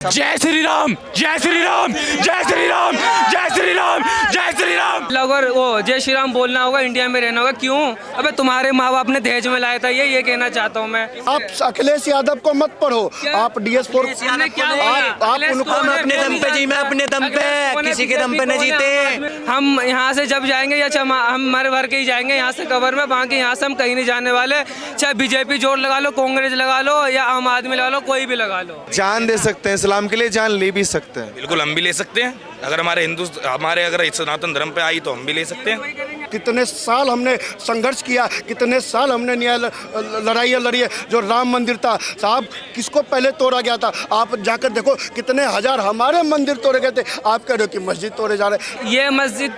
जय श्री राम, जय श्री राम, जय श्री राम, जय श्री राम, जय श्री राम। अगर वो जय श्री राम बोलना होगा, इंडिया में रहना होगा, क्यों? अबे तुम्हारे माँ बाप ने दहेज में लाया था, ये कहना चाहता हूँ मैं। आप अखिलेश यादव को मत पढ़ो, आप DS4 आप उनको अपने दम पे जी, मैं अपने दम पे, किसी के दम पे नहीं जीते। हम यहाँ से जब जाएंगे या हम मर भर के ही जाएंगे यहाँ से कवर में, बाकी यहाँ से हम कहीं नहीं जाने वाले। चाहे बीजेपी जोड़ लगा लो, कांग्रेस लगा लो या आम आदमी लगा लो, कोई भी लगा लो। जान दे सकते हैं, इस्लाम के लिए जान ले भी सकते हैं। बिल्कुल हम भी ले सकते हैं। अगर अगर सनातन धर्म पे आई तो हम भी ले सकते हैं। कितने साल हमने संघर्ष किया, कितने साल हमने न्याय लड़ाइयाँ लड़ी है। जो राम मंदिर था साहब, किसको पहले तोड़ा गया था? आप जाकर देखो कितने हजार हमारे मंदिर तोड़े गए थे। आप कह रहे हो कि मस्जिद तोड़े जा रहे। ये मस्जिद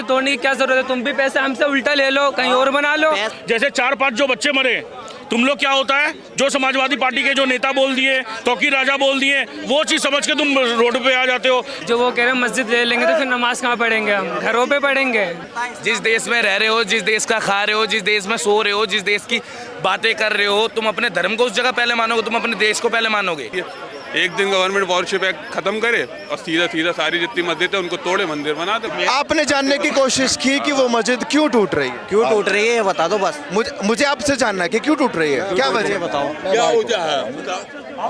तोड़ने की क्या जरूरत है? तुम भी पैसे हमसे उल्टा ले लो, कहीं और बना लो। जैसे 4-5 जो बच्चे मरे, तुम लोग क्या होता है जो समाजवादी पार्टी के जो नेता बोल दिए, तौकीर राजा बोल दिए, वो चीज समझ के तुम रोड पे आ जाते हो। जो वो कह रहे हैं मस्जिद ले लेंगे तो फिर नमाज कहाँ पढ़ेंगे? हम घरों पे पढ़ेंगे। जिस देश में रह रहे हो, जिस देश का खा रहे हो, जिस देश में सो रहे हो, जिस देश की बातें कर रहे हो, तुम अपने धर्म को उस जगह पहले मानोगे, तुम अपने देश को पहले मानोगे। एक दिन गवर्नमेंट वॉरशिप एक्ट खत्म करे और सीधा सारी जितनी मस्जिद है उनको तोड़े, मंदिर बना दे। आपने जानने की कोशिश की कि वो मस्जिद क्यों टूट रही है? क्यों टूट रही है ये बता दो बस। मुझे आपसे जानना है कि क्यों टूट रही है, क्या वजह बताओ। क्या वजह है?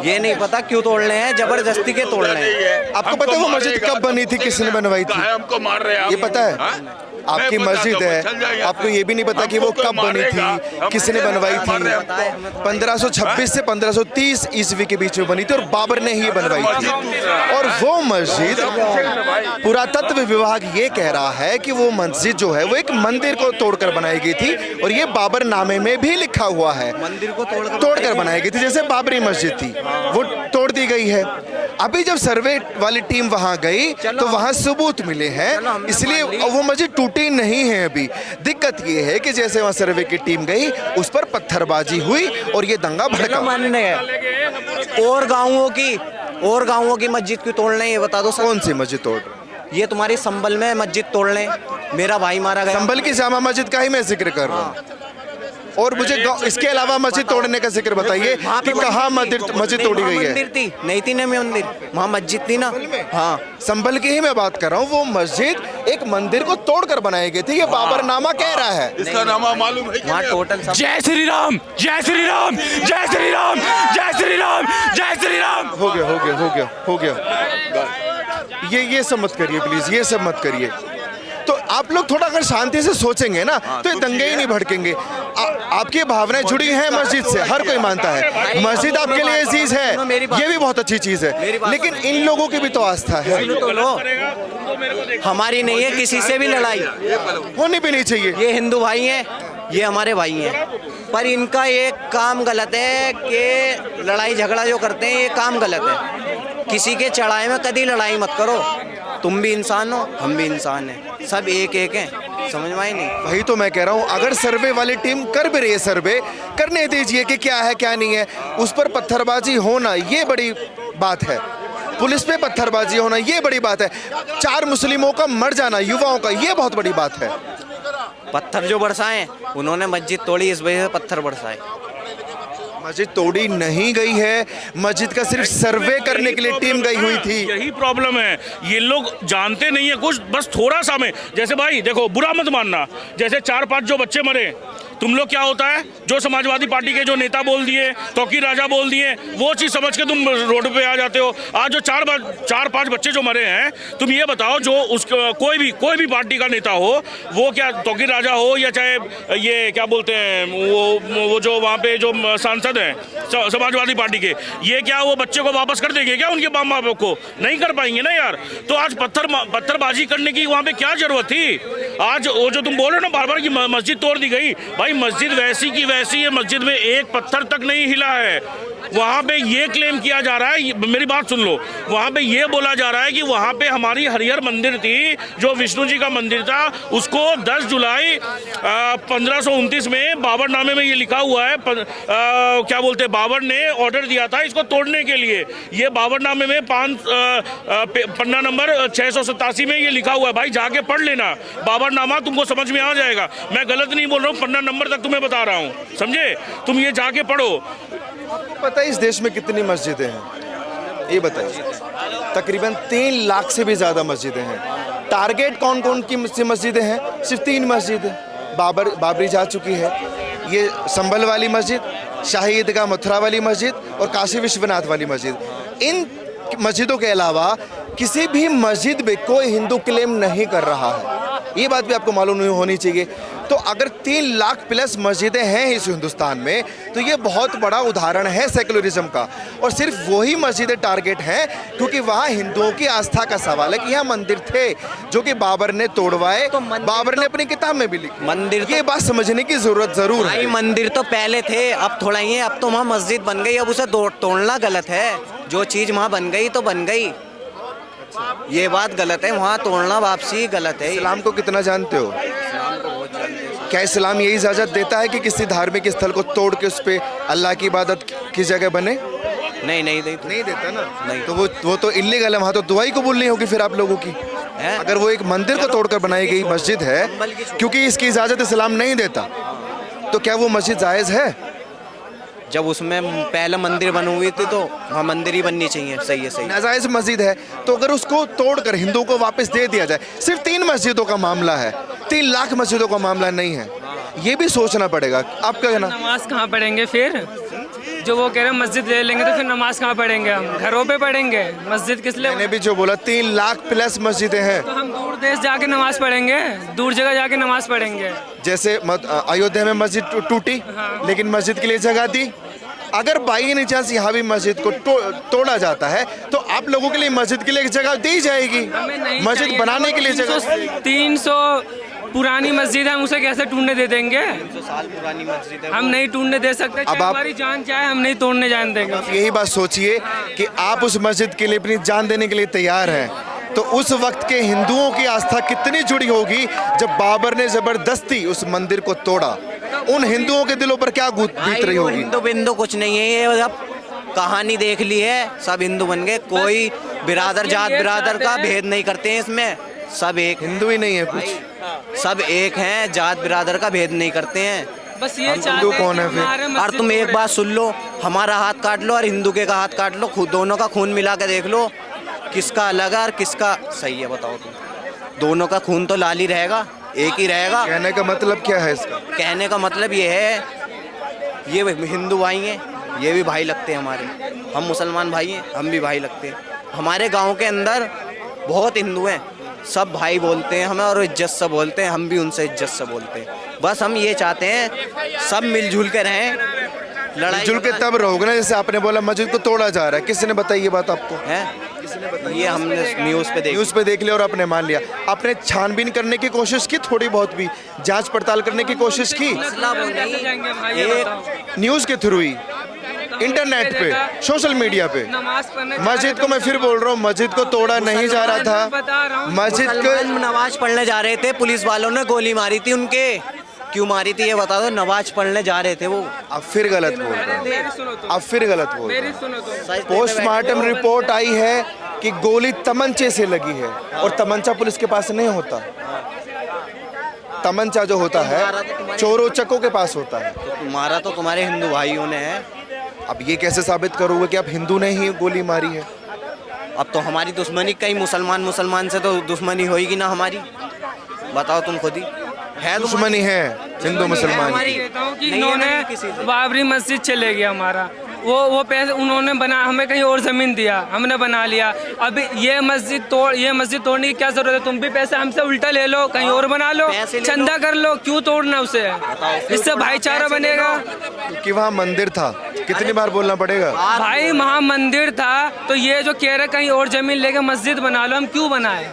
ये नहीं पता क्यों तोड़ रहे हैं, जबरदस्ती के तोड़ रहे हैं। आपको पता है वो मस्जिद कब बनी थी, किसने बनवाई थी? हमको मार रहे हैं, ये पता है? आपकी मस्जिद है, आपको ये भी नहीं पता कि वो कब बनी थी, किसने बनवाई थी? 1526 से 1530 ईस्वी के बीच में बनी थी और बाबर ने ही बनवाई थी। और वो मस्जिद, पुरातत्व विभाग ये कह रहा है कि वो मस्जिद जो है वो एक मंदिर को तोड़कर बनाई गई थी और ये बाबर नामे में भी लिखा हुआ है। मंदिर को तोड़कर बनाई गई थी, जैसे बाबरी मस्जिद थी वो तोड़ दी गई है। अभी जब सर्वे वाली टीम वहां गई तो वहां सबूत मिले हैं, इसलिए वो मस्जिद टूटी नहीं है। अभी दिक्कत ये है कि जैसे वहां सर्वे की टीम गई, उस पर पत्थरबाजी हुई और ये दंगा भड़का। और गाँवों की मस्जिद क्यों तोड़ रहे हैं ये बता दो। कौन सी मस्जिद तोड़ रहे? ये तुम्हारी संभल में मस्जिद तोड़ रहे हैं, मेरा भाई मारा गया। संभल की जामा मस्जिद का ही मैं जिक्र कर रहा हूँ। और मुझे इसके अलावा मस्जिद तोड़ने का जिक्र बताइए कि कहाँ मस्जिद तोड़ी गई है? मंदिर थी, नहीं थी ना मंदिर, वहाँ मस्जिद थी ना। हाँ, संभल की ही मैं बात कर रहा हूँ। वो मस्जिद एक मंदिर को तोड़कर बनाई गई थी, ये बाबरनामा कह रहा है। इसका नामा मालूम है? वहाँ टोटल जय श्री राम, जय श्री राम, जय श्री राम, जय श्री राम, जय श्री राम। हो गया। ये सब मत करिए प्लीज, ये सब मत करिए। तो आप लोग थोड़ा अगर शांति से सोचेंगे ना तो ये दंगे ही नहीं भड़केंगे। आपकी भावनाएं जुड़ी हैं मस्जिद से, हर कोई मानता है मस्जिद आपके लिए चीज है, ये भी बहुत अच्छी चीज है, लेकिन इन लोगों की भी तो आस्था है। हमारी नहीं है किसी से भी लड़ाई, होनी भी नहीं चाहिए। ये हिंदू भाई हैं, ये हमारे भाई हैं, पर इनका एक काम गलत है कि लड़ाई झगड़ा जो करते हैं ये काम गलत है। किसी के चढ़ाए में कभी लड़ाई मत करो। तुम भी इंसान हो, हम भी इंसान हैं, सब एक हैं, समझ में आई नहीं? वही तो मैं कह रहा हूँ, अगर सर्वे वाली टीम कर भी रही है, सर्वे करने दीजिए कि क्या है क्या नहीं है। उस पर पत्थरबाजी होना ये बड़ी बात है, पुलिस पे पत्थरबाजी होना ये बड़ी बात है, 4 मुस्लिमों का मर जाना, युवाओं का, ये बहुत बड़ी बात है। पत्थर जो बरसाए उन्होंने मस्जिद तोड़ी, इस वजह से पत्थर बरसाए। मस्जिद तोड़ी नहीं गई है, मस्जिद का सिर्फ सर्वे करने के लिए टीम गई हुई थी। यही प्रॉब्लम है, ये लोग जानते नहीं है कुछ, बस थोड़ा सा में। जैसे भाई देखो, बुरा मत मानना, जैसे 4-5 जो बच्चे मरे, तुम लोग क्या होता है जो समाजवादी पार्टी के जो नेता बोल दिए, तौकीर राजा बोल दिए, वो चीज समझ के तुम रोड पे आ जाते हो। आज जो 4-5 बच्चे जो मरे हैं, तुम ये बताओ, जो कोई भी पार्टी का नेता हो, वो क्या तौकीर राजा हो या चाहे ये क्या बोलते हैं वो जो वहाँ पे जो सांसद हैं समाजवादी पार्टी के, ये क्या वो बच्चे को वापस कर देंगे क्या उनके माँ बाप को? नहीं कर पाएंगे ना यार। तो आज पत्थरबाजी करने की वहाँ पे क्या जरूरत थी? आज वो जो तुम बोल रहे हो ना बार-बार की मस्जिद तोड़ दी गई, भाई मस्जिद वैसी की वैसी है, मस्जिद में एक पत्थर तक नहीं हिला है। वहाँ पे ये क्लेम किया जा रहा है, मेरी बात सुन लो, वहाँ पे ये बोला जा रहा है कि वहाँ पे हमारी हरिहर मंदिर थी, जो विष्णु जी का मंदिर था, उसको 10 जुलाई 1529 में बाबरनामे में ये लिखा हुआ है, क्या बोलते हैं, बाबर ने ऑर्डर दिया था इसको तोड़ने के लिए। ये बाबरनामे में पन्ना नंबर 687 में ये लिखा हुआ है। भाई जाके पढ़ लेना बाबरनामा, तुमको समझ में आ जाएगा। मैं गलत नहीं बोल रहा हूँ, पन्ना नंबर तक तुम्हें बता रहा हूँ, समझे? तुम ये जाके पढ़ो। पता है इस देश में कितनी मस्जिदें हैं? ये बताइए। तकरीबन 3 लाख से भी ज़्यादा मस्जिदें हैं। टारगेट कौन कौन की मस्जिदें हैं? सिर्फ 3 मस्जिदें। बाबरी जा चुकी है, ये संभल वाली मस्जिद, शाही ईदगाह मथुरा वाली मस्जिद और काशी विश्वनाथ वाली मस्जिद। इन मस्जिदों के अलावा किसी भी मस्जिद में कोई हिंदू क्लेम नहीं कर रहा है, ये बात भी आपको मालूम होनी चाहिए। तो अगर 3 लाख प्लस मस्जिदें हैं इस हिंदुस्तान में, तो ये बहुत बड़ा उदाहरण है सेकुलरिज्म का। और सिर्फ वही मस्जिदें टारगेट हैं क्योंकि वहाँ हिंदुओं की आस्था का सवाल है कि यहाँ मंदिर थे जो कि बाबर ने तोड़वाए, बाबर ने अपनी किताब में भी लिखी। मंदिर ये बात समझने की जरूरत जरूर है। भाई मंदिर तो पहले थे, अब थोड़ा ही है, अब तो वहाँ मस्जिद बन गई, अब उसे तोड़ना गलत है। जो चीज़ वहाँ बन गई तो बन गई, ये बात गलत है, वहाँ तोड़ना वापसी गलत है। इस्लाम को कितना जानते हो? क्या इस्लाम यही इजाज़त देता है कि किसी धार्मिक स्थल को तोड़ के उस पर अल्लाह की इबादत की जगह बने? नहीं नहीं देता ना। नहीं। तो वो तो इल्लीगल है, वहाँ तो दुआ ही कबूल नहीं होगी फिर आप लोगों की। अगर वो एक मंदिर को तोड़कर बनाई गई मस्जिद है क्योंकि इसकी इजाज़त इस्लाम नहीं देता, तो क्या वो मस्जिद जायज़ है? जब उसमें पहले मंदिर बनी हुई थी तो वहाँ मंदिर ही बननी चाहिए। सही है, सही है। नाजायज़ मस्जिद है तो अगर उसको तोड़कर हिंदुओं को वापस दे दिया जाए, सिर्फ 3 मस्जिदों का मामला है, 3 लाख मस्जिदों का मामला नहीं है, ये भी सोचना पड़ेगा। आप क्या कहना? नमाज कहाँ पढ़ेंगे फिर? जो वो कह रहे हैं मस्जिद ले लेंगे तो फिर नमाज कहाँ पढ़ेंगे? हम घरों पे पढ़ेंगे, मस्जिद किस लिए? मैंने भी जो बोला 3 लाख प्लस मस्जिदें हैं। तो हम दूर देश जाके नमाज पढ़ेंगे, दूर जगह जाके नमाज पढ़ेंगे। जैसे अयोध्या में मस्जिद टूटी लेकिन मस्जिद के लिए जगह दी। अगर बाई नहीं चांस यहाँ भी मस्जिद को तोड़ा जाता है तो आप लोगों के लिए मस्जिद के लिए एक जगह दी जाएगी, मस्जिद बनाने के लिए जगह। 300 पुरानी मस्जिद है, हम उसे कैसे टूटने दे देंगे? 300 साल पुरानी मस्जिद है, हम नहीं टूटने दे सकते। अब आप हमारी जान चाहे हम नहीं तोड़ने जान देंगे। यही बात सोचिए कि आप उस मस्जिद के लिए अपनी जान देने के लिए तैयार हैं, तो उस वक्त के हिंदुओं की आस्था कितनी जुड़ी होगी जब बाबर ने जबरदस्ती उस मंदिर को तोड़ा। उन हिंदुओं के दिलों पर क्या बीत रही होगी? हिंदू बिंदु कुछ नहीं है, ये अब कहानी देख ली है, सब हिंदू बन गए, कोई बिरादर जात बिरादर का भेद नहीं करते हैं इसमें, सब एक। हिंदू ही नहीं है कुछ, सब एक हैं, जात बिरादर का भेद नहीं करते हैं। बस ये हिंदू कौन है फिर? और तुम एक बात सुन लो, हमारा हाथ काट लो और हिंदू के का हाथ काट लो, खुद दोनों का खून मिला के देख लो किसका अलग है और किसका सही है, बताओ तुम। दोनों का खून तो लाल ही रहेगा, एक ही रहेगा। कहने का मतलब क्या है इसका? कहने का मतलब ये है, ये हिंदू भाई हैं, ये भी भाई लगते हैं हमारे, हम मुसलमान भाई हैं, हम भी भाई लगते हैं। हमारे गांव के अंदर बहुत हिंदू हैं, सब भाई बोलते हैं हमें और इज्जत से बोलते हैं, हम भी उनसे इज्जत से बोलते हैं। बस हम ये चाहते हैं सब मिलजुल के रहें, लड़ाई मिलजुल के तब रहोगे ना। जैसे आपने बोला मस्जिद को तोड़ा जा रहा है, किसने बताई ये बात आपको? है, ये हमने न्यूज़ पे देख लिया और आपने मान लिया। आपने छानबीन करने की कोशिश की, थोड़ी बहुत भी जांच पड़ताल करने की कोशिश की? न्यूज़ के थ्रू ही, इंटरनेट पे, सोशल मीडिया पे। मस्जिद को मैं फिर बोल रहा हूँ, मस्जिद को तोड़ा नहीं जा रहा था, मस्जिद को नमाज पढ़ने जा रहे थे, पुलिस वालों ने गोली मारी थी उनके। क्यों मारी थी ये बता दो, नमाज पढ़ने जा रहे थे वो। अब फिर गलत बोल रहे हैं, अब फिर गलत बोल रहे हैं। पोस्टमार्टम रिपोर्ट आई है कि गोली तमंचे से लगी है और तमंचा पुलिस के पास नहीं होता, तमंचा जो होता है चोरों चक्कों के पास होता है। तो मारा तो तुम्हारे हिंदू भाइयों ने है। अब ये कैसे साबित करोगे कि आप हिंदू ने ही गोली मारी है? अब तो हमारी दुश्मनी, कहीं मुसलमान से तो दुश्मनी होगी ना हमारी, बताओ तुम खुद ही। है दुश्मनी है हिंदू मुसलमान की। कहता हूँ कि इन्होंने बाबरी मस्जिद चले गया हमारा, वो पैसे उन्होंने बना, हमें कहीं और ज़मीन दिया, हमने बना लिया। अभी ये मस्जिद तोड़ने की क्या ज़रूरत है? तुम भी पैसे हमसे उल्टा ले लो, कहीं और बना लो, चंदा कर लो, क्यों तोड़ना उसे? इससे भाईचारा बनेगा। क्योंकि वहाँ मंदिर था, कितनी बार बोलना पड़ेगा भाई? वहाँ मंदिर था तो ये जो कह रहे कहीं और ज़मीन लेके मस्जिद बना लो, हम क्यों बनाए?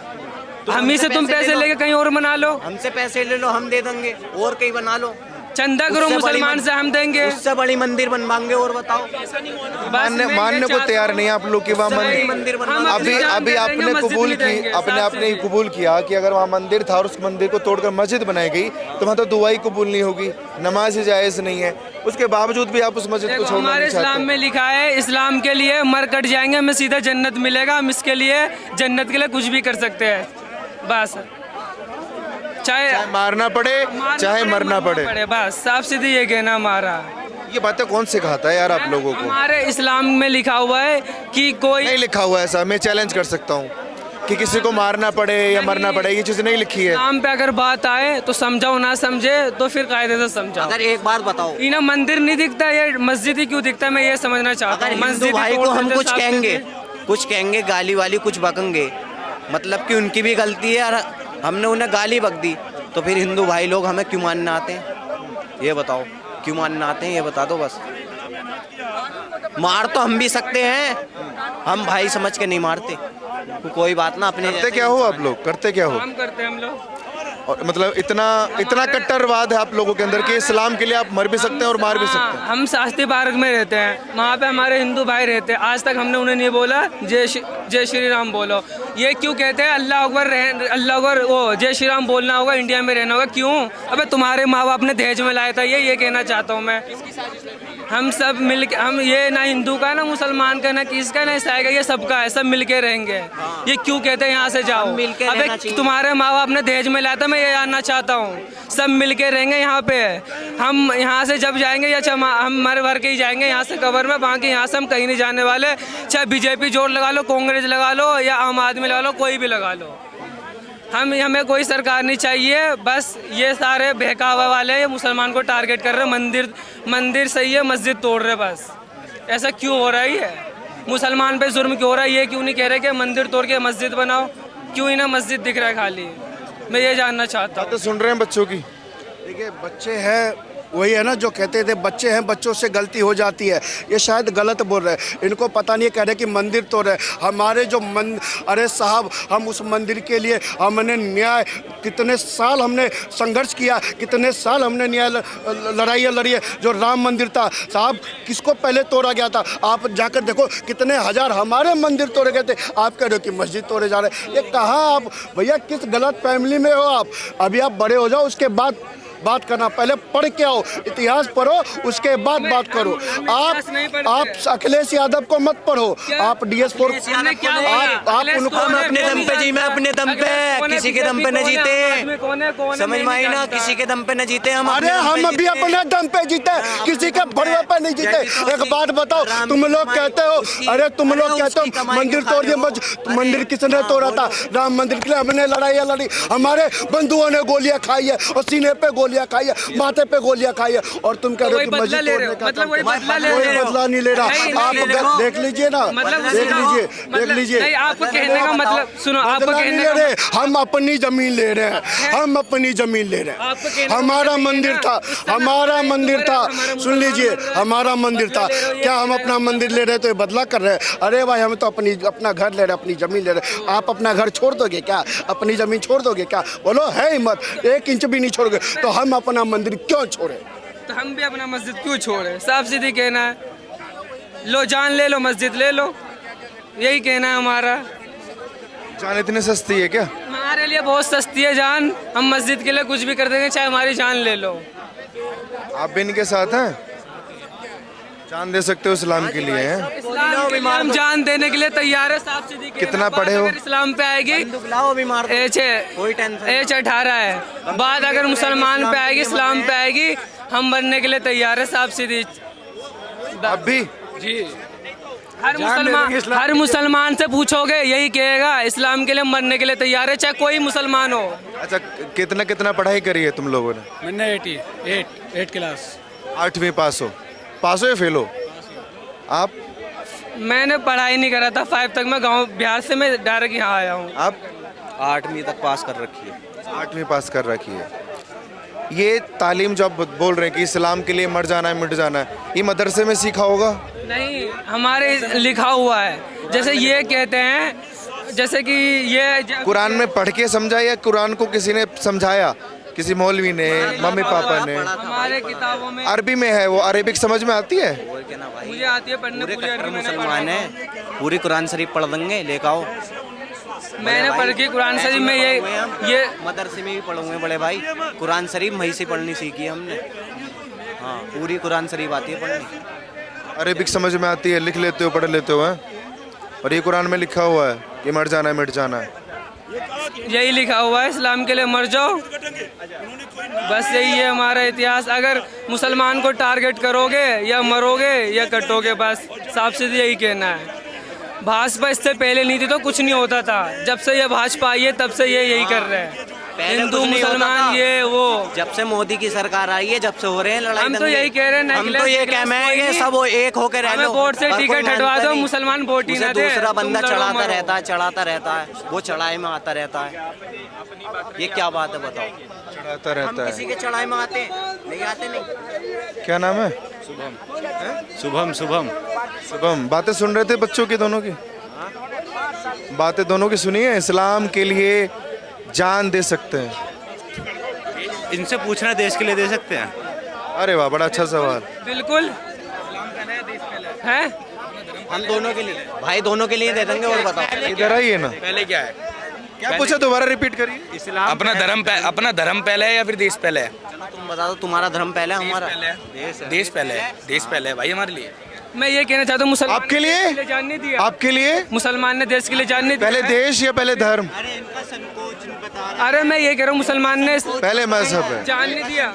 हम ही से तुम पैसे लेके कहीं और बना लो, हमसे पैसे ले लो, हम दे देंगे, और कहीं बना लो, चंदा करो मुसलमान से, हम देंगे। उससे बड़ी मंदिर बनवाएंगे, और बताओ। मानने को तैयार नहीं आप लोग कि वहाँ मंदिर। अभी आपने कबूल की, आपने कबूल किया कि अगर वहाँ मंदिर था और उस मंदिर को तोड़कर मस्जिद बनाई गई तो वहाँ तो दुआ ही कबूल नहीं होगी, नमाज ही जायज़ नहीं है। उसके बावजूद भी आप उस मस्जिद को छोड़ना हमारे नहीं चाहते। इस्लाम में लिखा है, इस्लाम के लिए मर कट जाएंगे, हमें सीधा जन्नत मिलेगा। हम इसके लिए, जन्नत के लिए कुछ भी कर सकते हैं, बस चाहे मारना पड़े चाहे मरना पड़े, बस साफ सीधे ये कहना हमारा। ये बातें कौन सिखाता है यार आप लोगों को? हमारे इस्लाम में लिखा हुआ है कि कोई नहीं लिखा हुआ है ऐसा, मैं चैलेंज कर सकता हूँ कि किसी को मारना पड़े या मरना पड़े, ये चीज़ नहीं लिखी है। इस्लाम पे अगर बात आए तो समझाओ, ना समझे तो फिर कायदे से समझाओ। अगर एक बात बताओ, इन्हें मंदिर नहीं दिखता है, ये मस्जिद ही क्यों दिखता है, मैं ये समझना चाहता अगर हूँ। हिंदू मस्जिद भाई को हम कुछ कुछ कहेंगे गाली वाली कुछ बकेंगे, मतलब कि उनकी भी गलती है और हमने उन्हें गाली बक दी, तो फिर हिंदू भाई लोग हमें क्यों मानना आते हैं? ये बताओ, क्यों मानना आते हैं, ये बता दो बस। मार तो हम भी सकते हैं, हम भाई समझ के नहीं मारते, तो कोई बात ना। अपने करते क्या हो आप लोग, करते क्या हो? काम करते हैं हम लोग। और मतलब इतना कट्टरवाद है आप लोगों के अंदर कि इस्लाम के लिए आप मर भी सकते हैं और मार भी सकते हैं। हम शास्त्री पार्क में रहते हैं, वहाँ पे हमारे हिंदू भाई रहते हैं। आज तक हमने उन्हें नहीं बोला जय श्री राम बोलो। ये क्यों कहते हैं अल्लाह अकबर, अल्लाह अकबर, वो जय श्री राम बोलना होगा, इंडिया में रहना होगा? क्यों? अबे तुम्हारे माँ बाप ने दहेज में लाया था, ये कहना चाहता हूँ मैं। हम सब मिल के, हम ये ना हिंदू का ना मुसलमान का ना किसका ना ईसाई का, ये सबका है, सब मिल के रहेंगे। ये क्यों कहते हैं यहाँ से जाओ? अबे तुम्हारे माँ बाप ने दहेज में लाया था, मैं ये जानना चाहता हूँ। सब मिल के रहेंगे यहाँ पे। हम यहाँ से जब जाएंगे या हम हमारे भर के ही जाएंगे यहाँ से कबर में, बाकी यहाँ से हम कहीं नहीं जाने वाले। चाहे बीजेपी जोड़ लगा लो, कांग्रेस लगा लो या आम आदमी लगा लो, कोई भी लगा लो, हमें कोई सरकार नहीं चाहिए। बस ये सारे बहकावा वाले ये मुसलमान को टारगेट कर रहे हैं। मंदिर सही है, मस्जिद तोड़ रहे, बस ऐसा क्यों हो रहा है? मुसलमान पे जुर्म क्यों हो रहा है? ये क्यों नहीं कह रहे कि मंदिर तोड़ के मस्जिद बनाओ? क्यों इन्हें मस्जिद दिख रहा है खाली? मैं ये जानना चाहता हूँ। तो सुन रहे हैं बच्चों की, देखिए बच्चे हैं, वही है ना जो कहते थे बच्चे हैं, बच्चों से गलती हो जाती है। ये शायद गलत बोल रहे हैं, इनको पता नहीं कह रहे कि मंदिर तो रहे हमारे जो अरे साहब, हम उस मंदिर के लिए हमने न्याय, कितने साल हमने संघर्ष किया, कितने साल हमने न्याय लड़ाइयाँ लड़ी है। जो राम मंदिर था साहब, किसको पहले तोड़ा गया था? आप जाकर देखो कितने हजार हमारे मंदिर तोड़े गए थे, आप कह रहे हो कि मस्जिद तोड़े जा रहे। ये कहाँ आप भैया, किस गलत फैमिली में हो आप? अभी आप बड़े हो जाओ, उसके बाद बात करना। पहले पढ़ के आओ, इतिहास पढ़ो, उसके बाद बात करो। आप अखिलेश यादव को मत पढ़ो, आप DS4 आप उनको अपने दम पे जी, मैं अपने दम पे, किसी के दम पे न जीते, समझ में आई ना? किसी के दम पे न जीते हम। अरे हम अभी अपने दम पे जीते, किसी के भरवे पे नहीं जीते। एक बात बताओ, तुम लोग कहते हो, अरे तुम लोग कहते हो मंदिर तोड़ दिए, मंदिर किसने तोड़ा था? राम मंदिर के लिए हमने लड़ाइयाँ लड़ी, हमारे बंधुओं ने गोलियां खाई है और सीने पे गोलियां खाई है, माथे पे गोलियां खाई है, और तुम कह रहे हो कि मस्जिद तोड़ने का काम। कोई बदला नहीं ले रहा। आप देख लीजिए ना, देख लीजिए। आपको कहने का मतलब सुनो, आपको कहने ले रहे, हम अपनी जमीन ले रहे हैं, हम अपनी जमीन ले रहे हैं। हमारा मंदिर था, हमारा मंदिर था, सुन लीजिए, हमारा मंदिर था। क्या हम अपना मंदिर ले रहे हैं तो ये बदला कर रहे हैं? अरे भाई, हम तो अपना घर ले रहे हैं, अपनी जमीन ले रहे हैं। आप अपना घर छोड़ दोगे क्या? अपनी जमीन छोड़ दोगे क्या? बोलो, है हिम्मत? 1 इंच भी नहीं छोड़ोगे तो हम अपना मंदिर क्यों छोड़े? तो हम भी अपना मस्जिद क्यों छोड़े? साफ सीधी कहना है, लो जान ले लो, मस्जिद ले लो, यही कहना है हमारा। जान इतनी सस्ती है क्या? हमारे लिए बहुत सस्ती है जान, हम मस्जिद के लिए कुछ भी कर देंगे, चाहे हमारी जान ले लो। आप भी इनके साथ हैं? जान दे सकते हो इस्लाम के लिए हैं? इस्लाम के लिए हम जान देने के लिए तैयार है, साफ सीधी कहना। कितना पढ़े हो? अगर इस्लाम पे आएगी एज 18 है, बात अगर मुसलमान पे आएगी, इस्लाम पे आएगी, हम बनने के लिए तैयार है, साफ सीधी। आप भी? जी, हर मुसलमान से पूछोगे यही कहेगा, इस्लाम के लिए मरने के लिए तैयार है, चाहे कोई मुसलमान हो। अच्छा, कितना पढ़ाई करी है तुम लोगों ने? मैंने 8 क्लास। 8वीं पास हो या फेल हो? आप? मैंने पढ़ाई नहीं करा था, 5 तक मैं गांव बिहार से, मैं डायरेक्ट यहाँ आया हूँ। आप? 8वीं तक पास कर रखी है। 8वीं पास कर रखी है। ये तालीम जो आप बोल रहे हैं कि इस्लाम के लिए मर जाना है, मिट जाना है, ये मदरसे में सीखा होगा? नहीं, हमारे लिखा हुआ है। जैसे ये कहते हैं, जैसे कि ये कुरान में पढ़ के समझा या कुरान को किसी ने समझाया? किसी मौलवी ने, मम्मी पापा ने? हमारे किताबों में अरबी में है, वो अरेबिक समझ में आती है? मुझे आती है पढ़ने, पूरी अरबी मैंने मुसलमान है, पूरी कुरान शरीफ पढ़ देंगे, लेकर आओ। मैंने पढ़ के कुरान शरीफ में ये मदरसे में भी पढ़ोगे बड़े भाई, कुरान शरीफ वहीं से पढ़नी सीखी है हमने। हाँ, पूरी कुरान शरीफ आती है पढ़नी। अरेबिक समझ में आती है, लिख लेते हो, पढ़ लेते हो हैं? और ये कुरान में लिखा हुआ है कि मर जाना है, मिट जाना है। यही लिखा हुआ है, इस्लाम के लिए मर जाओ। बस यही है हमारा इतिहास। अगर मुसलमान को टारगेट करोगे या मरोगे या कटोगे, बस साफ सीधे यही कहना है। भाजपा इससे पहले नहीं थी तो कुछ नहीं होता था, जब से ये भाजपा आई है तब से ये यही कर रहे हैं। पहले हिंदू कुछ नहीं होता मुसलमान था। ये वो, जब से मोदी की सरकार आई है, जब से हो रहे हैं लड़ाई हम तो दंगे। यही कह रहे हैं, हम तो ये कह रहे हैं कि सब वो एक होकर रह हमें लो। वोट से और कोई टिकट हटवा मानता दो, नहीं। मुसलमान वोट ही उसे ना दे, दूसरा तुम बंदा लड़ो चढ़ाता मरो। रहता है, वो चढ़ाई में आता रहता है। ये क्या बात है बताओ? चढ़ाता हम रहता किसी है। के चढ़ाई में आते नहीं, आते नहीं। क्या नाम है? शुभम शुभम शुभम। बातें सुन रहे थे बच्चों की, दोनों की बातें दोनों की सुनिए। इस्लाम के लिए जान दे सकते हैं। इनसे पूछना देश के लिए दे सकते हैं। अरे वाह, बड़ा अच्छा सवाल। बिल्कुल है। हम दोनों के लिए भाई, दोनों के लिए दे देंगे। और बताओ इधर आइए ना। पहले क्या है? क्या पूछा, दोबारा रिपीट करिए। अपना धर्म पहले है या फिर देश पहले है? तुम बता दो, तुम्हारा धर्म पहले है, हमारा देश पहले है। देश पहले है भाई हमारे लिए। मैं ये कहना चाहता हूँ, मुसलमान आपके लिए? ने देश के जान नहीं दिया। आपके लिए मुसलमान ने देश के लिए जान नहीं दिया। पहले देश या पहले धर्म? अरे मैं ये कह रहा हूँ, मुसलमान ने पहले मजहब है। जान नहीं दिया।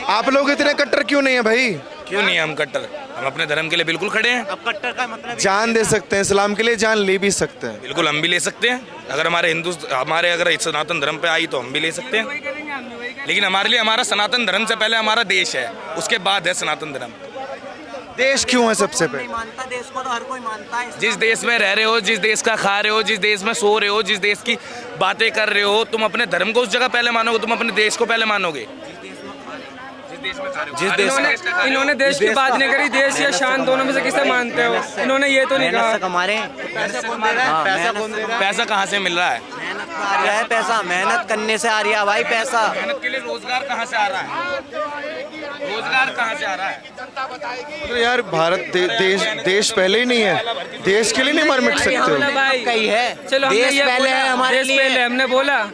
आप लोग इतने कट्टर क्यों नहीं है भाई? क्यों नहीं है हम कट्टर? हम अपने धर्म के लिए बिल्कुल खड़े हैं। अब कट्टर का मतलब जान दे सकते हैं, इस्लाम के लिए जान ले भी सकते हैं। बिल्कुल हम भी ले सकते हैं। अगर हमारे अगर सनातन धर्म पे आई तो हम भी ले सकते हैं। लेकिन हमारे लिए हमारा सनातन धर्म से पहले हमारा देश है, उसके बाद है सनातन धर्म। देश क्यों है सबसे पहले? मानता देश को तो हर कोई मानता है। जिस देश में रह रहे हो, जिस देश का खा रहे हो, जिस देश में सो रहे हो, जिस देश की बातें कर रहे हो, तुम अपने धर्म को उस जगह पहले मानोगे, तुम अपने देश को पहले मानोगे। जिस देश इन्होंने देश की बात नहीं करी। देश या शान दोनों में से किसे मानते हो? इन्होंने ये तो नहीं मेहनत से कहा। कमा रहे हैं। पैसा कहाँ से मिल रहा है? मेहनत से आ रहा है पैसा, मेहनत करने से आ रहा है भाई पैसा। मेहनत के लिए रोजगार कहाँ से आ रहा है? रोजगार कहाँ से आ रहा है? तो यार भारत देश पहले ही नहीं है, देश के लिए नहीं मर मिट सकते हमने हो। भाई कही है चलो, हमने देश ये पहले बोला, है हमारे देश लिए। पहले हमने बोला।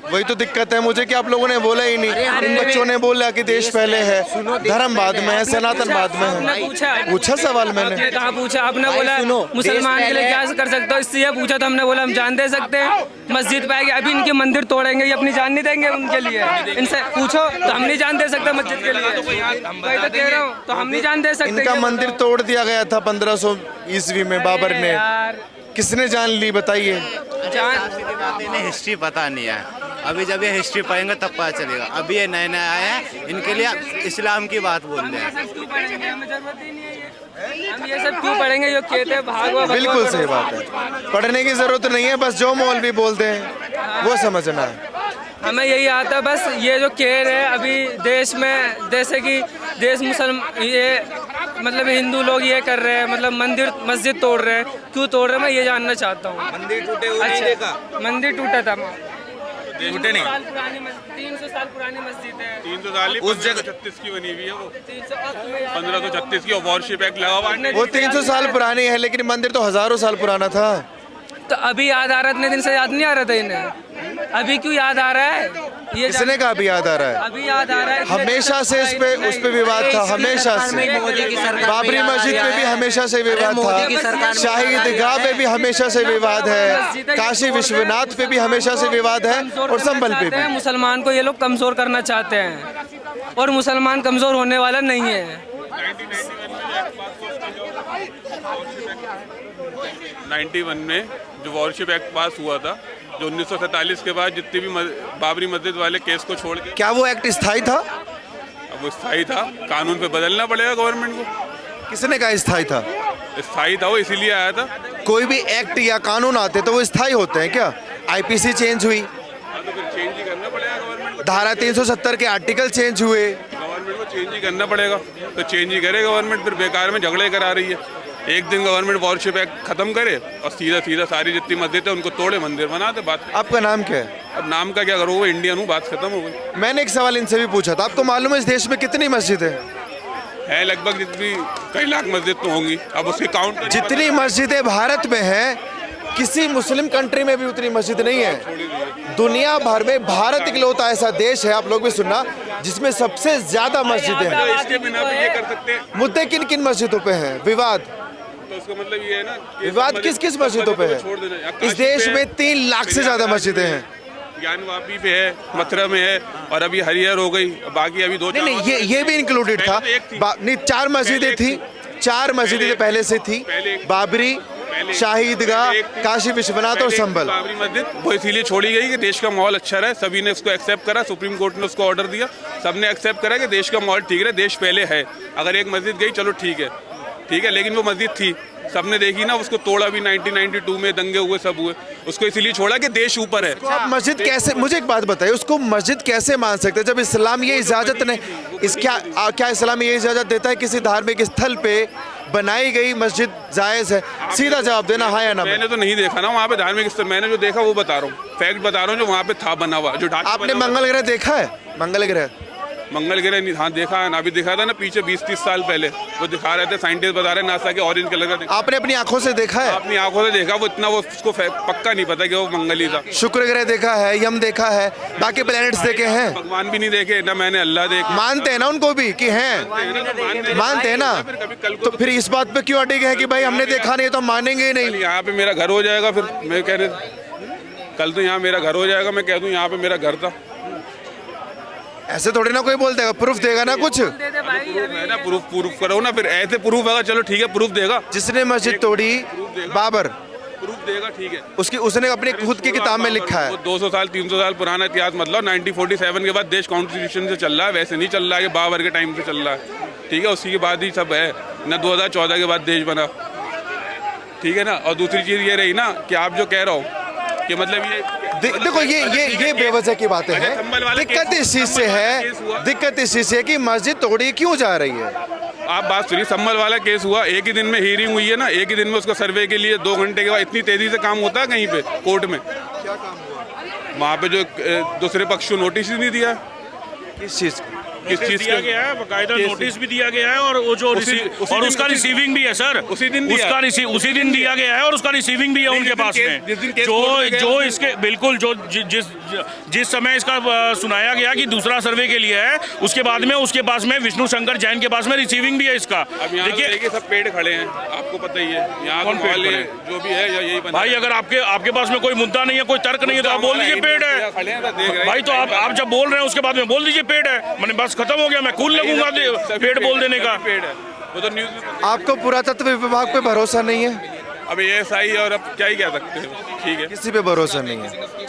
वही तो दिक्कत है मुझे कि आप लोगों ने बोला ही नहीं। इन बच्चों ने बोला कि देश पहले है, धर्म बाद में है, सनातन बाद में हमने है। पूछा सवाल मैंने। आपने कहाँ पूछा? आपने बोला सुनो, मुसलमान देश के लिए पहले क्या कर सकते हो, इससे ये पूछा तो हमने बोला हम जान दे सकते हैं। मस्जिद पे आएंगे, अभी इनके मंदिर तोड़ेंगे, ये अपनी जान नहीं देंगे उनके लिए। इनसे पूछो तो हम नहीं जान दे सकते मस्जिद के लिए। वही तो कह रहा हूँ, तो हम नहीं जान दे सकते। इनका मंदिर तोड़ दिया गया था 1500 ईस्वी में बाबर ने। यार किसने जान ली बताइए? जान इन्हें हिस्ट्री पता नहीं है। अभी जब ये हिस्ट्री पढ़ेंगे तब पता चलेगा। अभी ये नए नए आए हैं, इनके लिए इस्लाम की बात बोल रहे हैं। सब क्यों पढ़ेंगे? हमें जरूरत ही नहीं है ये। हम ये सब क्यों पढ़ेंगे? जो कहते हैं भागवा भगवा बिल्कुल करो। सही बात है। पढ़ने की जरूरत नहीं है, बस जो मौलवी बोलते हैं वो समझना है। हमें यही आता है बस। ये जो कह रहे हैं अभी देश में, जैसे कि देश मुसलमान, ये मतलब हिंदू लोग ये कर रहे हैं, मतलब मंदिर मस्जिद तोड़ रहे हैं। क्यों तोड़ रहे हैं मैं ये जानना चाहता हूँ। मंदिर टूटे हुए नहीं देखा? मंदिर टूटा था। टूटे नहीं। 300 साल पुरानी मस्जिद है। 300 साल ही, उस जगह 1536 की बनी हुई है वो। 1536 की वॉरशिप एक्ट लगा हुआ है। वो 300 साल पुरानी है, लेकिन मंदिर तो हजारों साल पुराना था। तो अभी याद आ रहा है, इतने दिन से याद नहीं आ रहा था इन्हें। अभी क्यों याद आ रहा है? ये किसने कहा अभी याद आ रहा है? अभी याद आ रहा है। हमेशा से उस पे विवाद था, हमेशा से। मोदी की सरकार में बाबरी याद मस्जिद आया पे भी है। हमेशा से विवाद मोदी की था, सरकार में शाही याद ईदगाह आया पे भी हमेशा से विवाद है, काशी विश्वनाथ पे भी हमेशा से विवाद है, और संभल पे भी। मुसलमान को ये लोग कमजोर करना चाहते हैं, और मुसलमान कमजोर होने वाला नहीं है। 91 में जो वॉरशिप एक्ट पास हुआ था, जो 1947 के बाद जितनी भी बाबरी मस्जिद वाले केस को छोड़ के, क्या वो एक्ट स्थायी था? अब वो स्थायी था। कानून पे बदलना पड़ेगा गवर्नमेंट को। किसने कहा स्थायी था? स्थायी था वो, इसीलिए आया था। कोई भी एक्ट या कानून आते तो वो स्थायी होते हैं क्या? आईपीसी चेंज हुई, तो फिर चेंज ही करना पड़ेगा गवर्नमेंट को। धारा 370 के आर्टिकल चेंज हुए। गवर्नमेंट को चेंज ही करना पड़ेगा, तो चेंज ही करे गवर्नमेंट। फिर बेकार में झगड़े करा रही है। एक दिन गवर्नमेंट वॉरशिप एक्ट खत्म करे और सीधा सीधा सारी जितनी मस्जिद है उनको तोड़े, मंदिर बना दे। बात आपका नाम क्या है? अब नाम का क्या करो, वो इंडियन हूँ, बात खत्म हो गई मैंने एक सवाल इनसे भी पूछा था, आपको मालूम है इस देश में कितनी मस्जिद है। लगभग जितनी कई लाख मस्जिद तो होंगी, अब उसकी काउंट जितनी मस्जिदें भारत में हैं, किसी मुस्लिम कंट्री में भी उतनी मस्जिद नहीं है। दुनिया भर में भारत इकलौता ऐसा देश है, आप लोग भी सुनना, जिसमें सबसे ज्यादा मस्जिदें हैं। इसके बिना भी ये कर सकते हैं। मुद्दे किन किन मस्जिदों पे हैं विवाद? तो उसका मतलब ये है ना कि विवाद किस किस मस्जिदों पे है? छोड़ देना। इस देश में 3 लाख से ज्यादा मस्जिदें हैं। ज्ञानवापी पे है, मथुरा में है, और अभी हरिहर हो गई, बाकी अभी 2 नहीं ये भी इंक्लूडेड था। नहीं 4 मस्जिदें थी, 4 मस्जिदें पहले से थी, बाबरी, शाही ईदगाह, काशी विश्वनाथ और संभल। बाबरी मस्जिद वो इसीलिए छोड़ी गई कि देश का माहौल अच्छा रहे, सभी ने उसको एक्सेप्ट करा, सुप्रीम कोर्ट ने उसको ऑर्डर दिया, सबने एक्सेप्ट करा कि देश का माहौल ठीक रहे, देश पहले है। अगर एक मस्जिद गई चलो ठीक है, लेकिन वो मस्जिद थी, सबने देखी ना, उसको तोड़ा भी 1992 में, दंगे हुए, सब हुए, उसको इसीलिए छोड़ा कि देश ऊपर है। तो आप मस्जिद कैसे, मुझे एक बात बताइए, उसको मस्जिद कैसे मान सकते हैं जब इस्लाम ये इजाजत नहीं, क्या इस्लाम ये इजाजत देता है किसी धार्मिक स्थल पे बनाई गई मस्जिद जायज है? सीधा जवाब देना, हाँ या ना। मैंने तो नहीं देखा ना वहाँ पे धार्मिक स्थल, मैंने जो देखा वो बता रहा हूँ, फैक्ट बता रहा हूँ, जो वहाँ पे था बना हुआ, जो ढांचा आपने मंगल ग्रह देखा है? मंगल ग्रह हाँ देखा है ना, अभी दिखा था ना पीछे 20-30 साल पहले, वो दिखा रहे थे, साइंटिस्ट बता रहे नासा के, ऑरेंज कलर का। आपने अपनी आंखों से देखा है? अपनी आंखों से देखा, वो इतना वो उसको पक्का नहीं पता कि वो मंगल ही था। शुक्र ग्रह देखा है, यम देखा है, बाकी प्लैनेट्स देखे हैं? भगवान भी नहीं देखे ना, मैंने अल्लाह देखे। मानते हैं ना उनको भी कि हैं? मानते हैं ना, तो फिर इस बात पे क्यों अड़े गए हैं कि भाई हमने देखा नहीं तो हम मानेंगे ही नहीं? यहाँ पे मेरा घर हो जाएगा, फिर मैं कह रहे कल तो यहाँ मेरा घर हो जाएगा, मैं कह दूँ यहाँ पे मेरा घर था। ऐसे थोड़ी ना कोई बोल देगा, प्रूफ देगा ना कुछ। है ना, प्रूफ करो ना, फिर ऐसे प्रूफ होगा, चलो ठीक है, प्रूफ देगा। जिसने मस्जिद तोड़ी, बाबर, प्रूफ देगा, ठीक है, उसने अपने खुद की किताब में लिखा है। 200 साल 300 साल पुराना इतिहास, मतलब 1947 के बाद देश कॉन्स्टिट्यूशन से चल रहा है, वैसे नहीं चल रहा है कि बाबर के टाइम से चल रहा है, ठीक है, उसी के बाद ही सब है ना, 2014 के बाद देश बना, ठीक है ना। और दूसरी चीज़ ये रही ना कि आप जो कह रहा हो कि मतलब ये देखो ये बेवजह की बातें हैं। दिक्कत इस चीज से है, दिक्कत इस चीज से है कि मस्जिद तोड़ी क्यों जा रही है। आप बात सुनिए, संभल वाला केस हुआ, एक ही दिन में हियरिंग हुई है ना, एक ही दिन में उसको सर्वे के लिए 2 घंटे के बाद, इतनी तेजी से काम होता है कहीं पे कोर्ट में? क्या काम हुआ वहाँ पे? जो दूसरे पक्ष को नोटिस ही नहीं दिया। किस चीज को? किस चीज दिया गया है, बकायदा नोटिस भी दिया गया है, और वो जो और उसका रिसीविंग भी है सर, उसी दिन उसी दिन दिया गया है, और उसका रिसीविंग भी है उनके पास में, जो इसके बिल्कुल जो जिस समय इसका सुनाया गया कि दूसरा सर्वे के लिए है, उसके बाद में उसके पास में विष्णु शंकर जैन के पास में रिसीविंग भी है इसका। देखिए सब पेड़ खड़े हैं, आपको पता ही है, यहाँ जो भी है यही बना। भाई अगर आपके पास में कोई मुद्दा नहीं है, कोई तर्क नहीं है, तो आप बोल दीजिए पेड़ है भाई, तो आप जब बोल रहे हैं उसके बाद में बोल दीजिए पेड़ है, मैंने बस खत्म हो गया, मैं कूल लगूंगा पेड़ बोल देने का। पेड़ है वो तो न्यूज़। आपको पुरातत्व विभाग पे भरोसा नहीं है? अब ये ऐसा ही, और अब क्या ही कह सकते हैं, ठीक है, किसी पे भरोसा नहीं है।